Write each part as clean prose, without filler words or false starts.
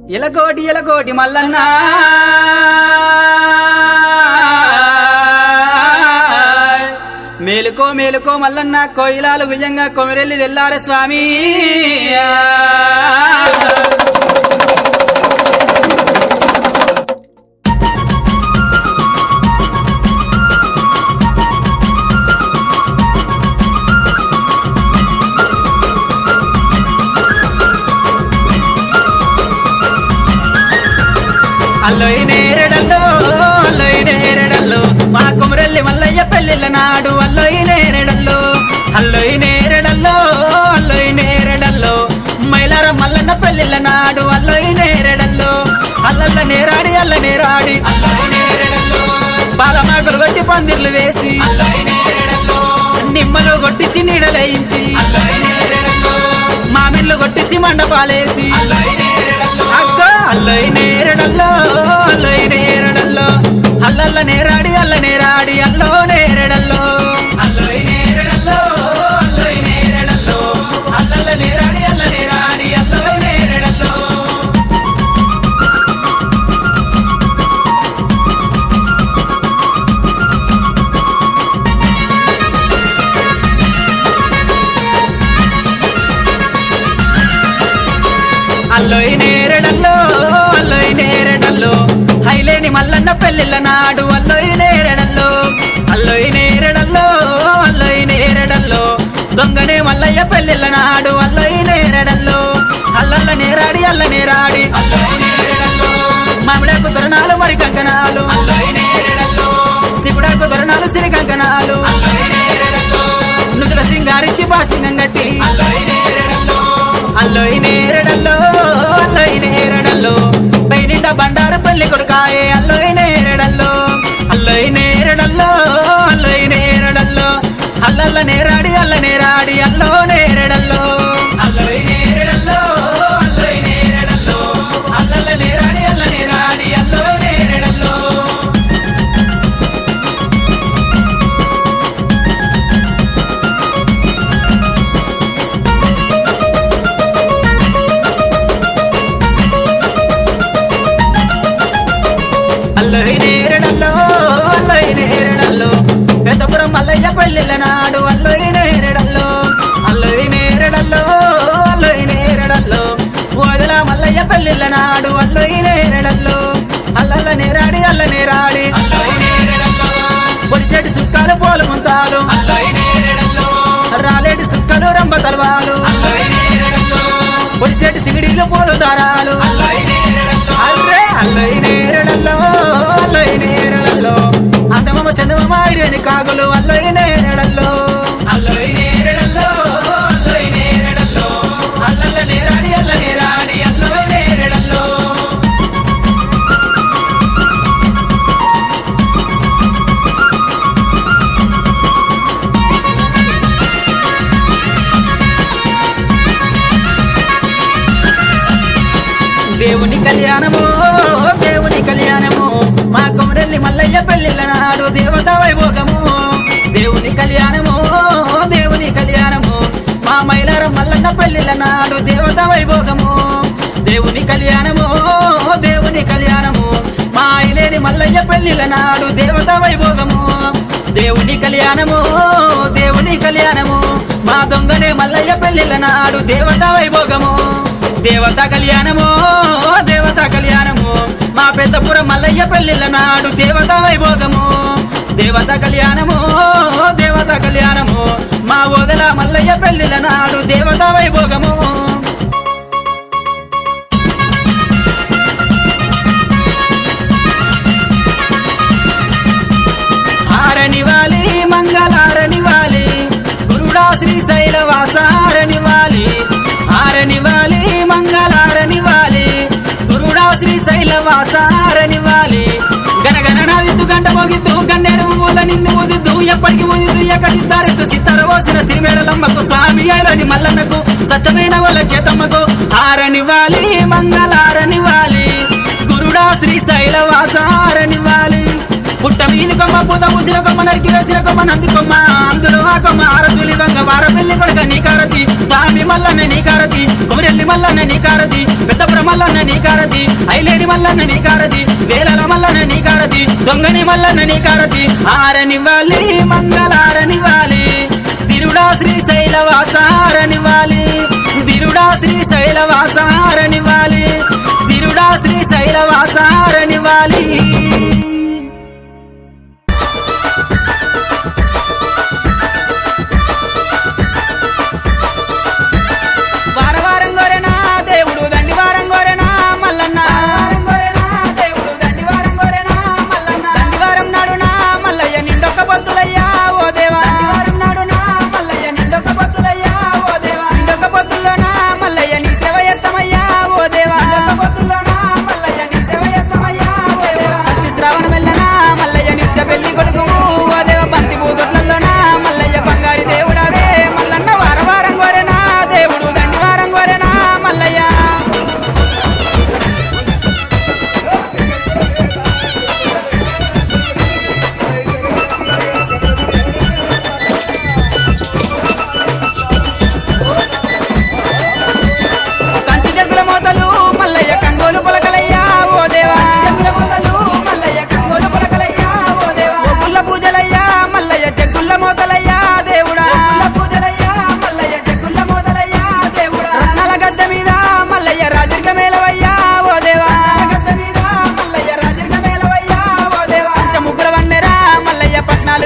ఇలకోటి ఇలకోటి మల్లన్న మేలుకో మేలుకో మల్లన్న కోయిలాలు గుజంగా కొమరెల్లి తెల్లారే స్వామి అల్లోయి నేరడల్లో మా కొమరెల్లి మల్లయ్య పెళ్ళిళ్ళ నాడు అల్లోయి నేరడల్లో మైలార మల్లన్న పెళ్ళిళ్ళ నాడు అల్లోయి నేరడల్లో అల్లల్ల నేరాడి అల్ల నేరాడి పాలమాకులు కొట్టి పందిర్లు వేసి నిమ్మలు కొట్టించి నీడలేయించి మామిళ్ళు కొట్టించి మండపాలేసి అల్లోయి నేరడల్లో అల్లల్ల నేరాడి అల్ల నేరాడి అల్లో నేరడల్లో అల్లోయి నేరడల్లో అల్లల్ల నేరాడి అల్ల నేరాడి అల్లో నేరడల్లో అల్లోయి నేరడల్లో హైలేని మల్లన్న పెళ్ళిళ్ళ నాడు అల్లోయి నేరడల్లో దొంగనే మల్లయ్య పెళ్ళిళ్ళ నాడు అల్లోయి నేరడల్లో అల్లల్ల నేరాడి అల్ల నేరాడి మామిడాకు తొరణాలు మరి కంకణాలు శివుడాకు తొరణాలు సిరి కంకణాలు నుదుల సింగారించి బాసింగం గట్టి అల్లోయి నేరడల్లో పైనిండా బండారు పల్లి కొడుకాయే అల్లోయి నేరడల్లో అల్లల్ల నేరాడి అల్ల నేరాడి అల్లో నేరడల్లో అల్లోయి నేరడల్లో అల్లల్ల నేరాడి అల్ల నేరాడి అల్లో నేరడల్లో అల్లోయి నేరడల్లో పెద్దపురం మల్లయ్య పెళ్ళిళ్ళ నాడు అల్లోయి నేరడల్లో ఓదల మల్లయ్య పెళ్ళిళ్ళ నాడు అల్లోయి నేరడల్లో అల్లల్ల నేరాడి అల్ల నేరాడి పొడిచెటి సుక్కలు పోలు ముంతాలు రాలేటి సుక్కలు రంబ తలవాలు పొడిచెటి సిగిడీలు పోలు దారాలు అర్రే అల్లోయి నేరడల్లో అందమమ్మ చందమమ్మ ఇరేని కాగులు అల్లోయి నేరడల్లో అల్లల్ల నేరాడి అల్ల నేరాడి అల్లోయి నేరడల్లో దేవుని కళ్యాణము మా కొమరెల్లి మల్లయ్య పెళ్ళిళ్ళ నాడు దేవతా వైభోగము దేవుని కళ్యాణము మా మైలారం మల్లన్న పెళ్ళిళ్ళ నాడు దేవతా వైభోగము దేవుని కళ్యాణము మా ఐలేని మల్లయ్య పెళ్ళిళ్ళ నాడు దేవతా వైభోగము దేవుని కళ్యాణము మా దొంగనే మల్లయ్య పెళ్ళిళ్ళ నాడు దేవతా వైభోగము దేవతా కళ్యాణము మా పెద్దపురం మల్లయ్య పెళ్ళిళ్ళ నాడు దేవతా వైభోగము దేవతా కళ్యాణము మా ఓదల మల్లయ్య పెళ్ళిళ్ళ నాడు దేవతా వైభోగము ఆరనివాలి మంగళారనివాలి గురుడా శ్రీశైలవాస ఆరనివాలి మంగళారనివాలి గురుడా శ్రీశైలవాసారనివాలి గనగన నాదిద్దు గంట మోగిద్దు గన్నేరు మూల నిన్ను ముదిద్దు ఎప్పటికి ముదిద్దు ఎక్కడిద్దారెత్తు సిత్తర పోసిన సిరిమేడలమ్మకు స్వామి అయిలోని మల్లన్నకు సత్యమైన వాళ్ళకే తమ్మకు ఆరనివాలి మంగళారనివాలి గురుడా శ్రీశైలవాసారనివాలి పుట్ట మీది కొమ్మ పూత పూసిన కొమ్మ నరికి వేసిన కొమ్మ నంది కొమ్మ అందులో ఆ కొమ్మ ఆరతులి వంగ వారపెల్లి కొడక నీ కారతి స్వామి మల్లన్న నీ కారతి కొమరెల్లి మల్లన్న నీ కారతి పెద్దపురం మల్లన్న నీ కారతి ఐలేని మల్లన్న నీ కారతి వేలల మల్లన్న నీ కారతి దొంగని మల్లన్న నీ కారతి హారనివ్వాలి మంగళారనివ్వాలి తిరుడా శ్రీశైలవాస హారనివ్వాలి తిరుడా శ్రీశైలవాస హారనివ్వాలి తిరుడా శ్రీశైలవాస హారనివ్వాలి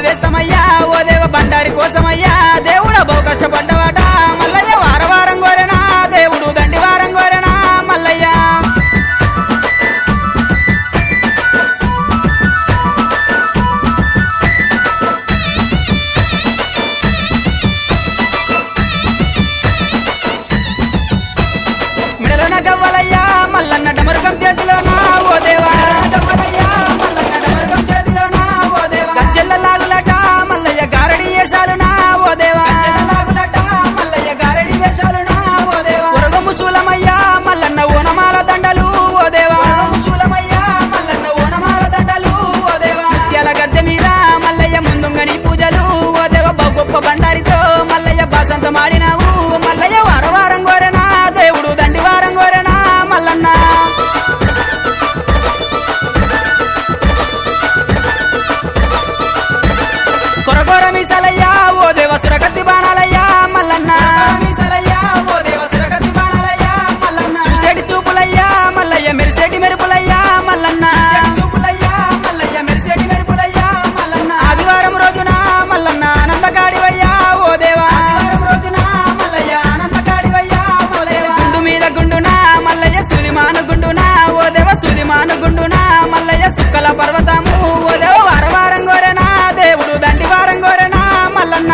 వేస్తామయ్యా ఓ దేవ బండారి కోసమయ్యా దేవుడా బహు కష్టపడ్డవాట మల్లయ్య వారం కోరేనా దేవుడు దండి వారం కోరేనా మల్లయ్య మెడలోన గవ్వలయ్యా మల్లన్న డమరుగం చేతిలోనా ఓ దేవా వేషాలునా ఓ దేవా మల్లయ్య గారడి వేషాలునా ఓ దేవా ముసూలమయ్యా మల్లన్న ఓనమాల దండలు ఓ దేవా ముసూలమయ్యా మల్లన్న ఓనమాల దండలు ఓ దేవా ముత్యాల గద్దె మీద మల్లయ్య ముందుంగని పూజలు ఓ దేవ బహు గొప్ప బండారితో మల్లయ్య బాసంత మాడినావు మల్లయ్య వారం కోరేనా దేవుడు దండి వారం కోరేనా మల్లన్న కొరకొర మీసలయ్యా ఓ దేవ సురగతి బాణాలయ్యా మల్లన్న మీసలయ్యా ఓ దేవ సురగతి బాణాలయ్యా మల్లన్న చూసేటి చూపులయ్యా మల్లయ్య మెరిసేటి మెరుపులయ్యా మల్లన్న చూపులయ్యా మల్లయ్య మెరిసేటి మెరుపులయ్యా మల్లన్న ఆదివారం రోజున మల్లన్న ఆనందకాడివయ్యా ఓ దేవా ఆదివారం రోజున మల్లయ్య ఆనందకాడివయ్యా ఓ దేవా గుండు మీద గుండున మల్లయ్య సులిమాను గుండున ఓ దేవ సులిమాను గుండున మల్లయ్య సుక్కల పర్వతము ఓ దేవ వారం కోరేనా దేవుడు దండి వారం కోరేనా మల్లన్న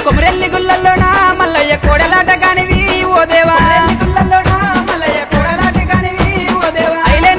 కొమరెల్లి గుల్లల్లోనా మల్లయ్య కోడలాట కానివి ఓ దేవా గుల్లల్లోనా మల్లయ్య కోడలాట కానివి ఓ దేవా ఐలే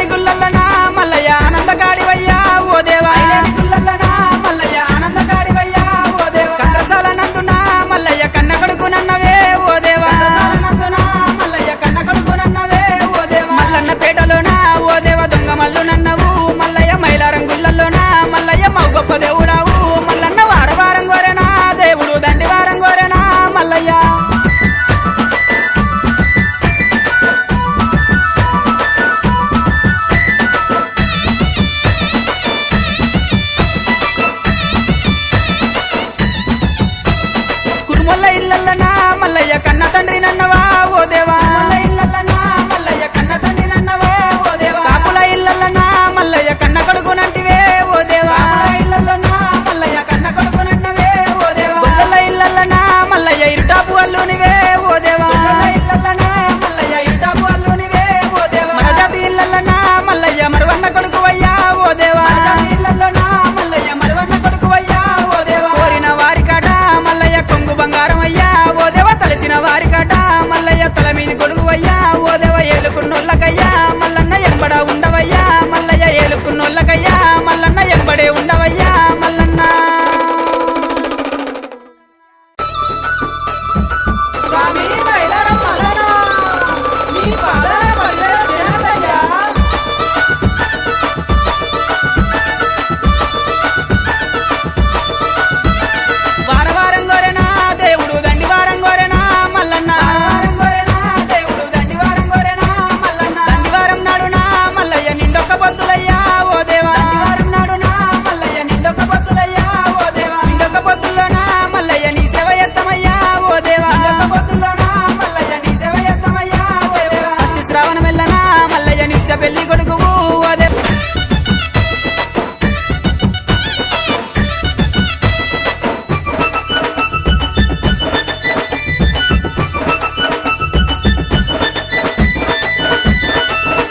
మల్లయ్య పెళ్లి కొడుకువు ఓ దేవా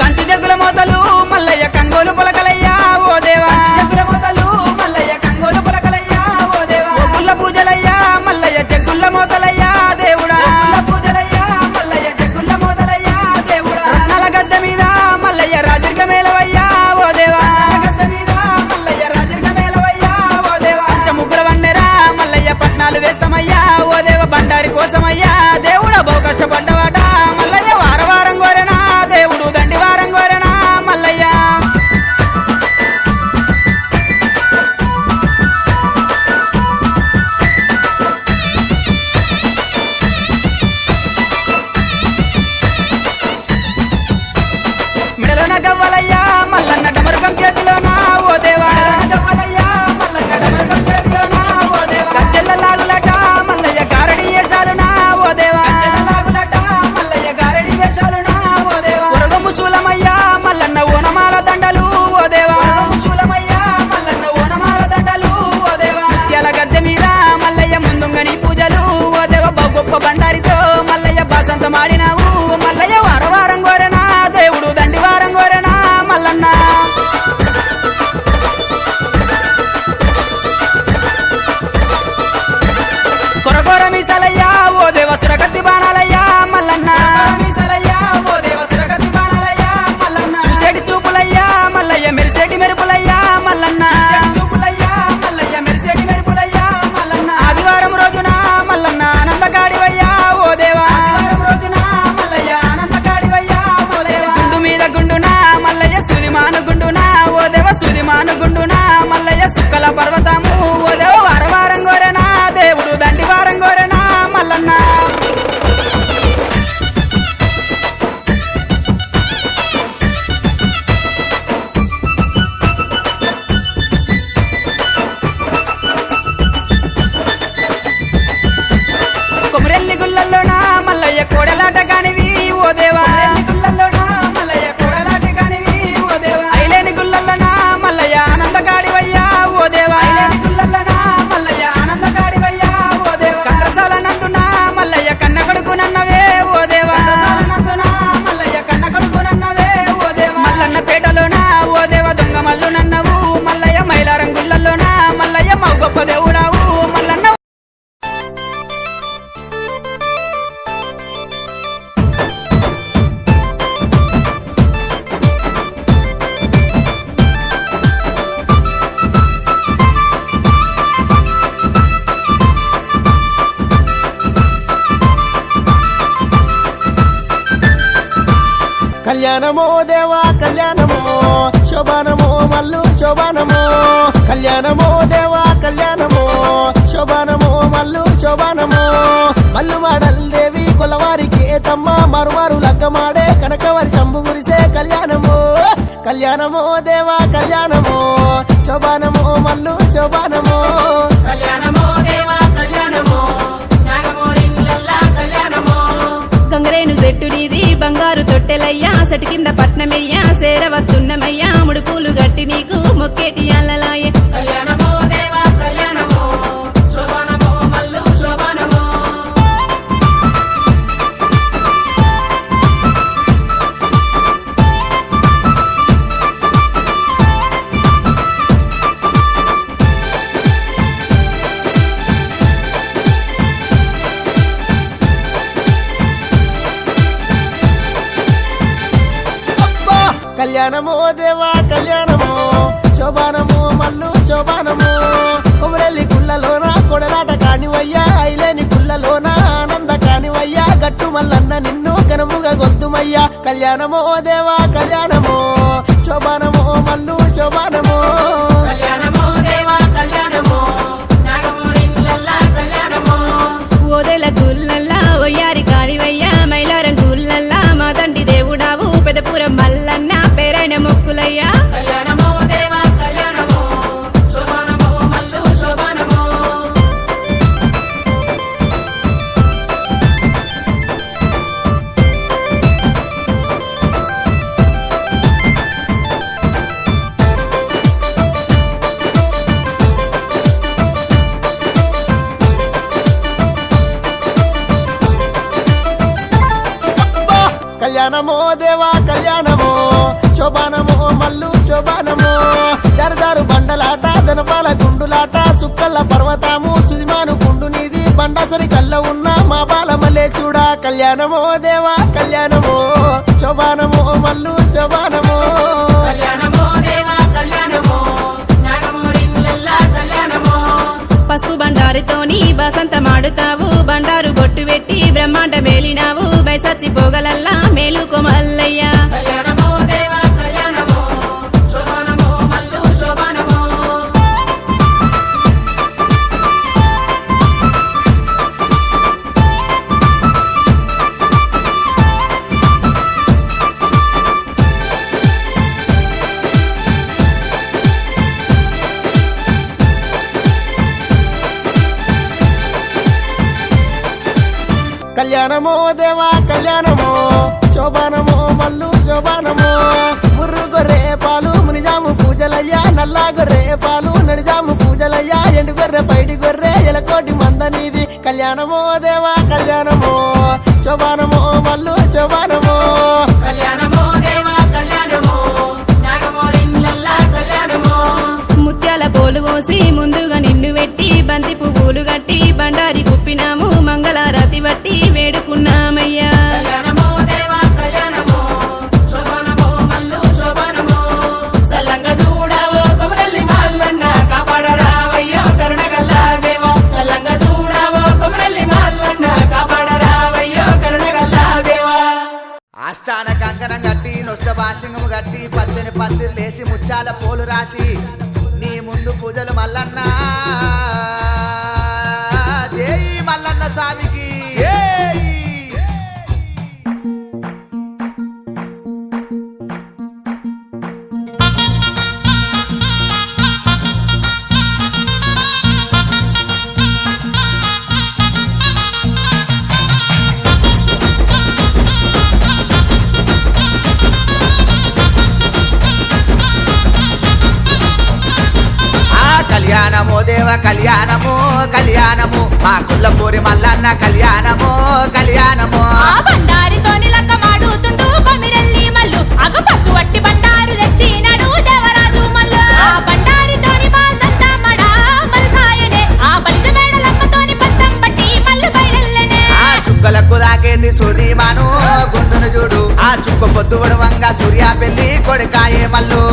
కంచు జగ్గుల మోతలు మల్లయ్య కంగోలు పొలకలయ్యా ఓ దేవా జగ్గుల మోతలు మల్లయ్య కంగోలు పొలకలయ్యా ఓ దేవా ఒగ్గుల పూజలయ్యా మల్లయ్య జగ్గుల మోతలయ్యా దేవుడా ఒగ్గుల పూజలయ్యా మల్లయ్య జగ్గుల మోతలయ్యా దేవుడా రత్నాల గద్దె మీద మల్లయ్య రాజరిక మేలవయ్యా ఓ దేవా గద్దె మీద మల్లయ్య రాజరిక మేలవయ్యా ఓ దేవా ముగ్గుల వన్నెరా మల్లయ్య పట్నాలు వేస్తామయ్యా ఓ దేవ బండారి కోసమయ్యా దేవుడా బహు కష్టపడ్డవాట మల్లయ్య వారం కోరేనా దేవుడు దండి వారం కోరేనా మల్లయ్య మెడలోన గవ్వలయ్యా మల్లన్న డమరుకం చేతిలోనా ఓ దేవా గవ్వలయ్యా మల్లన్న డమరుకం చేతిలోనా ఓ దేవా గజ్జెల్ల లాగులట మల్లయ్య గారడి వేషాలునా ఓ దేవా లాగులట మల్లయ్య గారడి వేషాలునా ఓ దేవా ఉరగము శూలమయ్యా మల్లన్న ఓనమాల దండలు ఓ దేవా శూలమయ్యా మల్లన్న ఓనమాల దండలు ఓ దేవా ముత్యాల గద్దె మీద మల్లయ్య ముందుంగని పూజలు ఓ దేవ గొప్ప బండారితో మల్లయ్య బాసంత మాడినావు మల్లయ్య వారం కోరేనా దేవుడు దండి వారం కోరేనా మల్లన్న కొరకొర మీసాలయ్యా ఓ దేవ సురగతి బాణాలయ్యా మల్లన్న మీసాలయ్యా ఓ దేవ సురగతి బాణాలయ్యా మల్లన్న చూసేటి చూపులయ్యా మల్లయ్య మెరిసేటి మెరుపులయ్యా మల్లన్న చూపులయ్యా మల్లయ్య మెరిసేటి మెరుపులయ్యా మల్లన్న ఆదివారం రోజున మల్లన్న ఆనందగాడివయ్యా ఓ దేవా ఆదివారం రోజున మల్లయ్య ఆనందగాడివయ్యా ఓ దేవా గుండు మీద గుండునా మల్లయ్య సులిమాను గుండునా ఓ దేవ సులిమాను గుండునా మల్లయ్య సుక్కల పర్వతము ఓ దేవ వారం కోరేనా దేవుడు దండి వారం కోరేనా మల్లన్న కొమరెల్లి గుళ్ళల్లోనా మల్లయ్య కోడలాట కానివి ఓ దేవా గుళ్ళల్లోనా మల్లయ్య కోడలాట కానివి ఓ దేవా ఐలేని గుళ్ళల్లోనా మల్లయ్య ఆనందగాడివయ్యా ఓ దేవా ఐలేని గుళ్ళల్లోనా మల్లయ్య ఆనందగాడివయ్యా ఓ దేవా కండ్రసాల నందునా మల్లయ్య కన్న కొడుకునన్నవే ఓ దేవా నందునా మల్లయ్య కన్న కొడుకునన్నవే ఓ దేవా మల్లన్న పేటలోనా ఓ దేవ దొంగ మల్లునన్నవు మల్లయ్య మైలారం గుళ్ళల్లోనా మల్లయ్య మా గొప్ప దేవుడావు మల్లన్న కళ్యాణమో దేవా కళ్యాణమో శోభానమో మల్లు శోభానమో కళ్యాణమో దేవా కళ్యాణమో శోభానమో మల్లు శోభానమో మల్లు మాడల్ దేవి కొలవారికి తమ్మ మరుమారు లగ్గమాడే కనకవరి శంభు గురిసే కళ్యాణమో కళ్యాణమో దేవా కళ్యాణమో శోభానమో మల్లు శోభానమో కళ్యాణమో దేవా కళ్యాణమో నాగమోరింగ్లల్లా కళ్యాణమో గంగరేను చెట్టునిది బంగారు తొట్టెలయ్యా సటి కింద పట్నమయ్యా సేరవత్తున్నమయ్యా ముడుపులు గట్టి నీకు మొక్కేటి అల్లలాయే కళ్యాణమో దేవా కళ్యాణమో శోభానమో మల్లు శోభానమో కళ్యాణమో దేవా కళ్యాణమో శోభానమో మల్లు శోభానమో కొమరెల్లి గుళ్ళలోన కొడలాట కానివయ్యా ఐలేని గుళ్ళలోన ఆనంద కానివయ్యా గట్టు మల్లన్న నిన్ను ఘనముగా గొద్దుమయ్యా కళ్యాణమో దేవా కళ్యాణమో శోభానమో మల్లు శోభానమో కళ్యాణమో దేవా కళ్యాణమో నాగమోరింగ్లల్లా కళ్యాణమో ఓదెల గుల్లల్లా ఒయ్యారి కాడివయ్యా మైలారం గుల్లల్లా మా తండ్రి దేవుడావు పెదపురం మల్లన్న పేరైన మొక్కులయ్యా కళ్యాణమో దేవా కళ్యాణమో శోభానమో మల్లు శోభానమో కళ్యాణమో దేవా కళ్యాణమో శోభానమో మల్లు శోభానమో జరదారు బండలాట జనపాల గుండులాట సుక్కల్ల పర్వతము సుదిమాను గుండు నీది బండాసురి కళ్ళ ఉన్న మా బాలమలే చూడా కళ్యాణమో దేవా కళ్యాణమో శోభానమో మల్లు శోభానమో కళ్యాణమో దేవా కళ్యాణమో నాగమోరిల్లల్లా కళ్యాణమో పసుపు బండారుతోని బసంత మాడుతావు బండారు బొట్టు పెట్టి బ్రహ్మాండ మేలినావు బైసచ్చి పోగలల్లా మేలుకో మల్లయ్య కళ్యాణమో దేవా కళ్యాణమో శోభానమో మల్లు శోభానమో కళ్యాణమో దేవా కళ్యాణమో శోభానమో మల్లు శోభానమో ముర్రు గొర్రె పాలు మునిజాము పూజలయ్యా నల్లా గొర్రె పాలు నడిజాము పూజలయ్యా ఎండు గొర్రె పైడి గొర్రె ఎలకోటి మందనీది కళ్యాణమో దేవా కళ్యాణమో శోభానమో మల్లు శోభానమో కళ్యాణమో దేవా కళ్యాణమో నాగమోరిల్లల్లా కళ్యాణమో ముత్యాల పోలు పోసి ముందుగా నిన్ను పెట్టి బంతి పువ్వులు గట్టి బండారి గుప్పినాము మంగళారతి బట్టి వేడుకున్నామయ్యా కళ్యాణమో దేవా కళ్యాణమో శోభానమో మల్లు శోభానమో సల్లంగా చూడవో కొమరల్లి మల్లన్న కాపాడరావయ్యో కరుణగల్లా దేవా సల్లంగా చూడవో కొమరల్లి మల్లన్న కాపాడరావయ్యో కరుణగల్లా దేవా ఆస్థాన కంకణం కట్టి నొష్ట భాషంగము కట్టి పచ్చని పందిరు లేసి ముచ్చాల పోలు రాసి నీ ముందు పూజలు మల్లన్న జై మల్లన్న స్వామికి జై కళ్యాణమో దేవ కళ్యాణమో కళ్యాణము మా కుల్లపూరి మల్లన్న కళ్యాణమో కళ్యాణమో ఆ బండారితోని లక్క మాడుతుంటూ కొమిరెల్లి మల్లు అగ పట్టు వట్టి బండారు తెచ్చినాడు దేవరాజు మల్లు ఆ బండారితోని మా సంతమడా మల్సాయనే ఆ బలిజ మేడలమ్మతోని పట్టం పట్టి మల్లు బయలెల్లనే ఆ చుక్కలకు దాకేది సూర్యమాను గుండును చూడు ఆ చుక్క పొద్దువడు వంగ సూర్య పెళ్లి కొడుకాయే మల్లు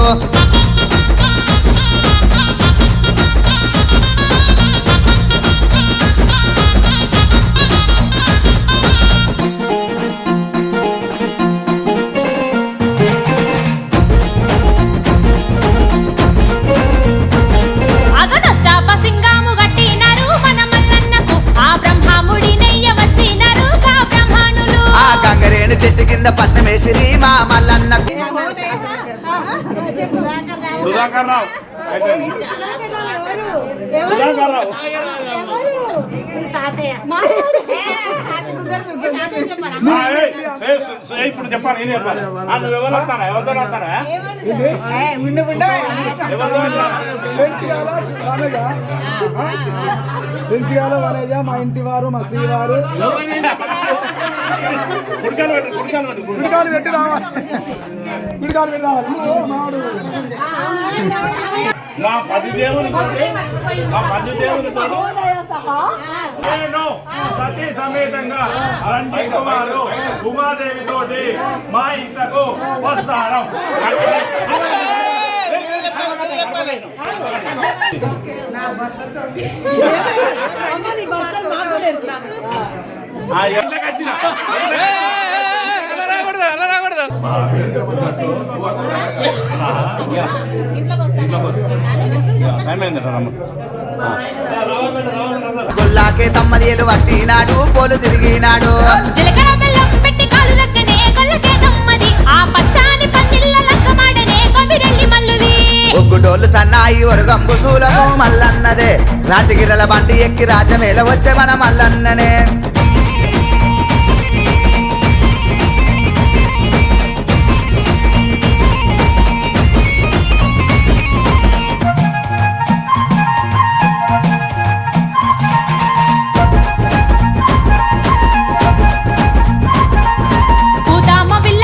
చెట్టు కింద పట్నం వేసిరి మా మల్లన్న సుధాకర్ రావు సుధాకర్ రావు ఇప్పుడు చెప్పాలి ఏం చెప్పాలి నువ్వు ఎవరు వస్తానా ఎవరితో వస్తానా పెంచిగాల వనేజ మా ఇంటి వారు మా స్త్రీ వారు గుడికాలు పెట్టి రావాలి నువ్వు మాడు మా 10 దేవునితో నేను సతీ సమేతంగా రంజిత్ కుమారు ఉమాదేవి తోటి మా ఇంట్లకు వస్తాను. గుల్లాకే తమ్మదిలు పట్టినాడు పోలు తిరిగినాడు జీలకర్ర బెల్లం పెట్టి కాలు దక్కనే గొల్లకే తమ్మది ఆ పచ్చాని పందిళ్ళ లక్కమాడనే కొమిరెల్లి మల్లుది ఒగ్గుడోళ్ళు సన్నాయి ఒరగంబు సూలము మల్లన్నదే రాజగిరల బండి ఎక్కి రాజమేల వచ్చే మన మల్లన్ననే పూతామ బిల్ల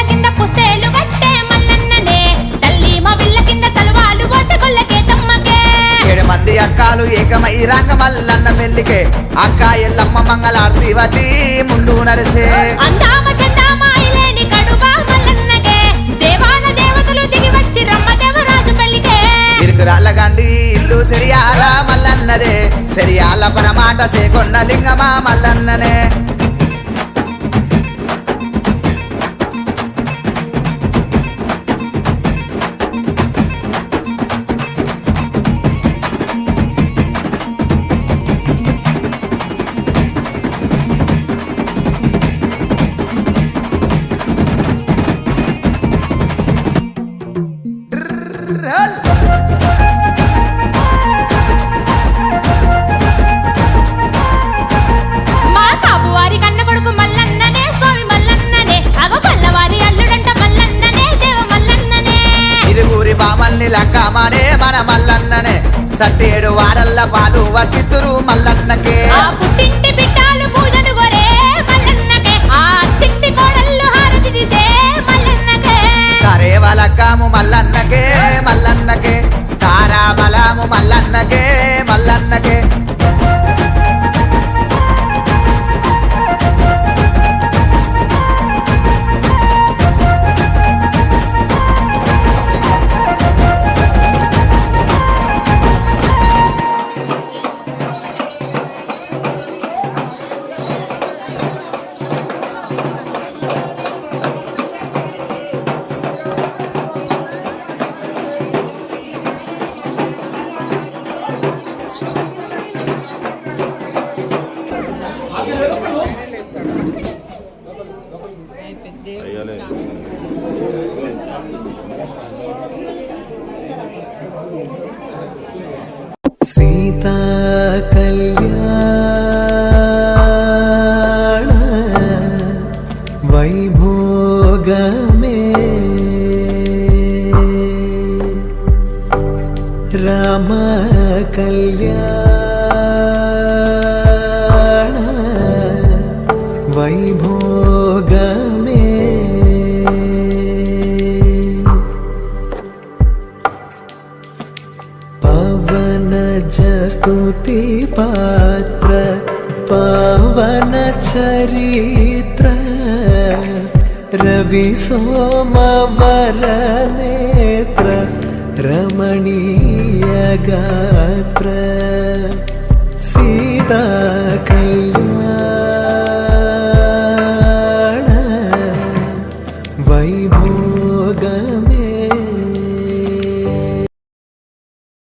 ఏకమై రంగ మల్లన్న పెళ్లికే అక్క ఎల్లమ్మ మంగళార్తి వటి ముందు నరిసే అందామ చందామాయిలేని కడువా మల్లన్నకే దేవాన దేవతలు దిగి వచ్చి రమ్మ దేవరాజు పెళ్లికే ఇరుకురాళ్ళ గండి ఇల్లు సెరియాల మల్లన్నదే సెరియాల పరమాట సేకొండ లింగమా మల్లన్ననే మా కాబువారి కన్న కొడుకు మల్లన్ననే స్వామి మల్లన్ననే అగ పల్లవారి అల్లుడంట మల్లన్ననే దేవ మల్లన్ననే ఇరువురి బామల్ని లంకమాడే మన మల్లన్ననే సట్టేడు వాడల్ల పాలు వట్టితురు మల్లన్నకే ఆ పుట్టింటి బిడ్డాలు పూజలు గొరే మల్లన్నకే ఆ అత్తింటి కోడళ్ళు హారతి తీసే మల్లన్నకే కరేవలక్కము మల్లన్నకే మల్లన్నకే తారాబలము మల్లన్నకే మల్లన్నకే సీతా కళ్యాణ వైభోగమే రామ కళ్యాణ వైభోగమే స్తుతి పాత్ర పవన చరిత్ర రవి సోమవర నేత్ర రమణీయ గాత్ర సీతా కళ్యాణ